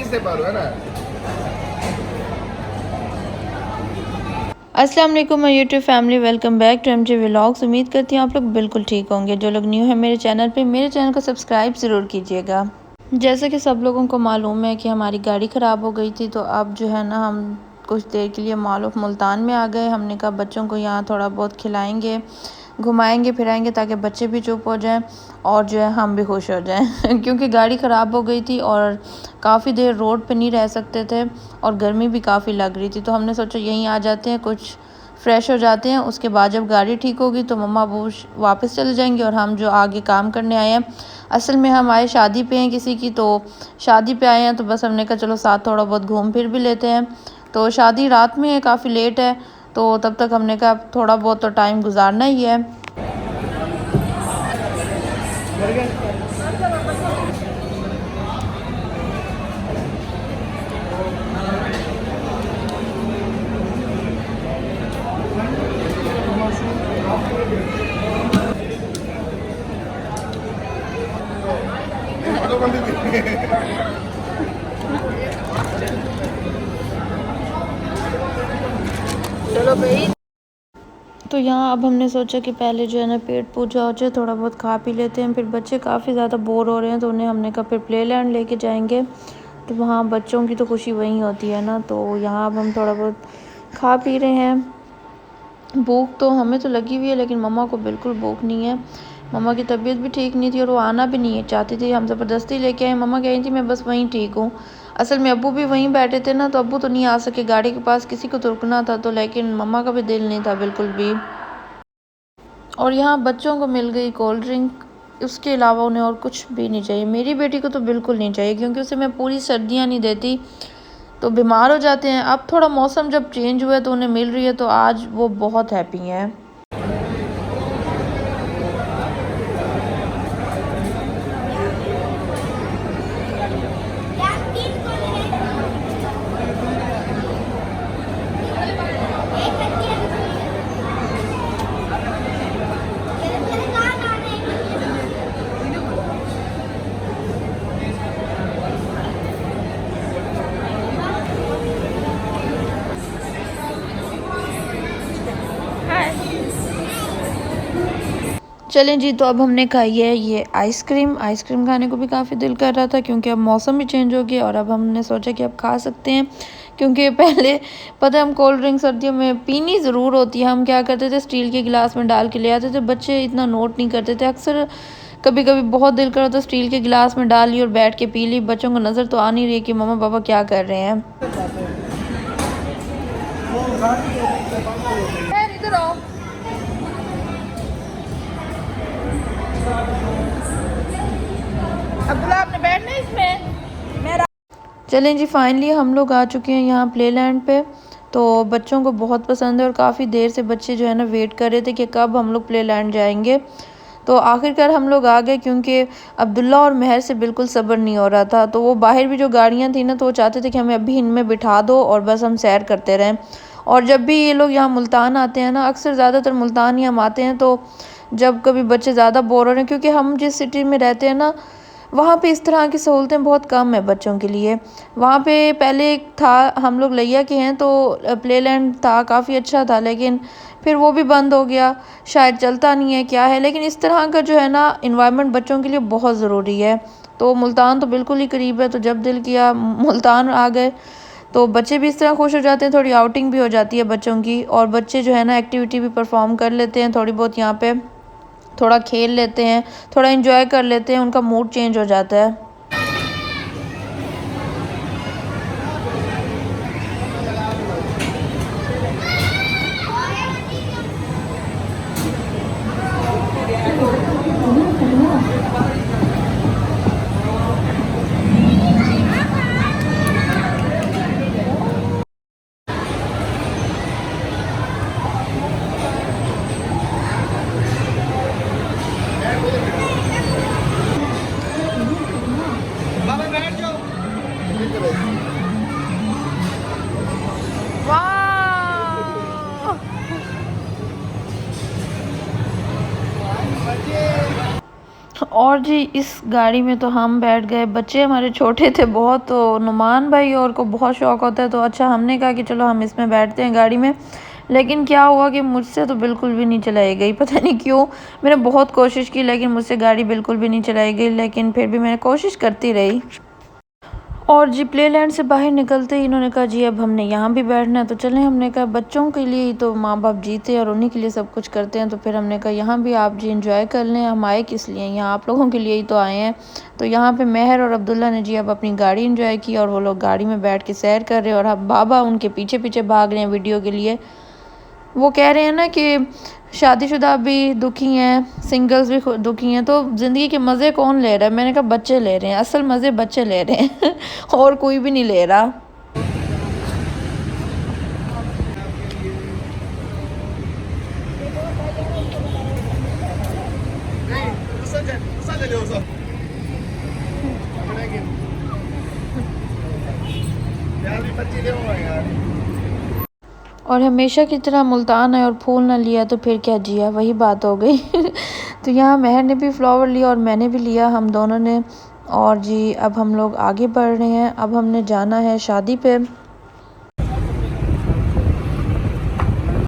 से पारो है ना। अस्सलाम वालेकुम my YouTube family, welcome back to MJ vlogs. उम्मीद करती हूँ आप लोग बिल्कुल ठीक होंगे। जो लोग न्यू है मेरे चैनल को सब्सक्राइब ज़रूर कीजिएगा। जैसे कि सब लोगों को मालूम है कि हमारी गाड़ी ख़राब हो गई थी, तो अब जो है ना हम कुछ देर के लिए माल ऑफ मुल्तान में आ गए। हमने कहा बच्चों को यहाँ थोड़ा बहुत खिलाएंगे, घुमाएंगे फिराएंगे, ताकि बच्चे भी चुप हो जाएं और जो है हम भी खुश हो जाएं क्योंकि गाड़ी ख़राब हो गई थी और काफ़ी देर रोड पे नहीं रह सकते थे और गर्मी भी काफ़ी लग रही थी। तो हमने सोचा यहीं आ जाते हैं, कुछ फ्रेश हो जाते हैं, उसके बाद जब गाड़ी ठीक होगी तो मम्मा अबू वापस चले जाएंगे और हम जो आगे काम करने आए हैं, असल में हम आए शादी पे हैं किसी की, तो शादी पे आए हैं तो बस हमने कहा चलो साथ थोड़ा बहुत घूम फिर भी लेते हैं। तो शादी रात में है, काफ़ी लेट है, तो तब तक हमने कहा थोड़ा बहुत तो टाइम गुजारना ही है। चलो भाई, तो यहाँ अब हमने सोचा कि पहले जो है ना पेट पूजा हो जाए, थोड़ा बहुत खा पी लेते हैं। फिर बच्चे काफ़ी ज़्यादा बोर हो रहे हैं तो उन्हें हमने कहा फिर प्ले लैंड लेके जाएंगे, तो वहाँ बच्चों की तो खुशी वहीं होती है ना। तो यहाँ अब हम थोड़ा बहुत खा पी रहे हैं। भूख तो हमें तो लगी हुई है लेकिन मम्मा को बिल्कुल भूख नहीं है। मम्मा की तबीयत भी ठीक नहीं थी और वो आना भी नहीं चाहती थी, हम ज़बरदस्ती लेके आए। मम्मा कह रही थी मैं बस वहीं ठीक हूँ। असल में अब्बू भी वहीं बैठे थे ना, तो अब्बू तो नहीं आ सके, गाड़ी के पास किसी को तो रुकना था, तो लेकिन मम्मा का भी दिल नहीं था बिल्कुल भी। और यहाँ बच्चों को मिल गई कोल्ड ड्रिंक, उसके अलावा उन्हें और कुछ भी नहीं चाहिए। मेरी बेटी को तो बिल्कुल नहीं चाहिए क्योंकि उसे मैं पूरी सर्दियाँ नहीं देती तो बीमार हो जाते हैं। अब थोड़ा मौसम जब चेंज हुआ है तो उन्हें मिल रही है, तो आज वो बहुत हैप्पी हैं। चलें जी, तो अब हमने खाई है ये आइसक्रीम। आइसक्रीम खाने को भी काफ़ी दिल कर रहा था क्योंकि अब मौसम भी चेंज हो गया और अब हमने सोचा कि अब खा सकते हैं। क्योंकि पहले पता है हम कोल्ड ड्रिंक सर्दियों में पीनी ज़रूर होती है, हम क्या करते थे स्टील के गिलास में डाल के ले आते थे। बच्चे इतना नोट नहीं करते थे, अक्सर कभी कभी बहुत दिल करा तो स्टील के गिलास में डाल ली और बैठ के पी ली। बच्चों को नज़र तो आ नहीं रही कि मम्मा पापा क्या कर रहे हैं। इधर आओ। अब्दुल्ला आपने बैठना है इसमें। चलें जी, फाइनली हम लोग आ चुके हैं यहाँ प्ले लैंड पे। तो बच्चों को बहुत पसंद है और काफ़ी देर से बच्चे जो है ना वेट कर रहे थे कि कब हम लोग प्ले लैंड जाएंगे। तो आखिरकार हम लोग आ गए क्योंकि अब्दुल्ला और महर से बिल्कुल सब्र नहीं हो रहा था। तो वो बाहर भी जो गाड़ियाँ थी ना, तो वो चाहते थे कि हमें अभी इनमें बिठा दो और बस हम सैर करते रहें। और जब भी ये लोग यहाँ मुल्तान आते हैं ना, अक्सर ज़्यादातर मुल्तान ही हम आते हैं, तो जब कभी बच्चे ज़्यादा बोर हो रहे हैं, क्योंकि हम जिस सिटी में रहते हैं ना वहाँ पे इस तरह की सहूलतें बहुत कम है बच्चों के लिए। वहाँ पे पहले एक था, हम लोग लिया के हैं, तो प्ले लैंड था, काफ़ी अच्छा था, लेकिन फिर वो भी बंद हो गया, शायद चलता नहीं है क्या है। लेकिन इस तरह का जो है ना इन्वायरमेंट बच्चों के लिए बहुत ज़रूरी है। तो मुल्तान तो बिल्कुल ही करीब है, तो जब दिल किया मुल्तान आ गए। तो बच्चे भी इस तरह खुश हो जाते हैं, थोड़ी आउटिंग भी हो जाती है बच्चों की, और बच्चे जो है ना एक्टिविटी भी परफॉर्म कर लेते हैं थोड़ी बहुत, यहाँ पे थोड़ा खेल लेते हैं, थोड़ा एंजॉय कर लेते हैं, उनका मूड चेंज हो जाता है। और जी इस गाड़ी में तो हम बैठ गए, बच्चे हमारे छोटे थे बहुत, तो नुमान भाई और को बहुत शौक़ होता है, तो अच्छा हमने कहा कि चलो हम इसमें बैठते हैं गाड़ी में। लेकिन क्या हुआ कि मुझसे तो बिल्कुल भी नहीं चलाई गई, पता नहीं क्यों। मैंने बहुत कोशिश की लेकिन मुझसे गाड़ी बिल्कुल भी नहीं चलाई गई, लेकिन फिर भी मैंने कोशिश करती रही। और जी प्लेलैंड से बाहर निकलते ही इन्होंने कहा जी अब हमने यहाँ भी बैठना है, तो चलें। हमने कहा बच्चों के लिए ही तो माँ बाप जीते हैं और उन्हीं के लिए सब कुछ करते हैं, तो फिर हमने कहा यहाँ भी आप जी एंजॉय कर लें। हम आए किस लिए, यहाँ आप लोगों के लिए ही तो आए हैं। तो यहाँ पे महर और अब्दुल्ला ने जी अब अपनी गाड़ी एंजॉय की और वो लोग गाड़ी में बैठ के सैर कर रहे हैं, और अब बाबा उनके पीछे पीछे भाग रहे हैं वीडियो के लिए। वो कह रहे हैं ना कि शादीशुदा भी दुखी हैं, सिंगल्स भी दुखी हैं, तो ज़िंदगी के मज़े कौन ले रहा है? मैंने कहा बच्चे ले रहे हैं, असल मज़े बच्चे ले रहे हैं और कोई भी नहीं ले रहा। और हमेशा की तरह मुल्तान आए और फूल ना लिया तो फिर क्या जिया, वही बात हो गई तो यहाँ महर ने भी फ्लावर लिया और मैंने भी लिया, हम दोनों ने। और जी अब हम लोग आगे बढ़ रहे हैं, अब हमने जाना है शादी पे।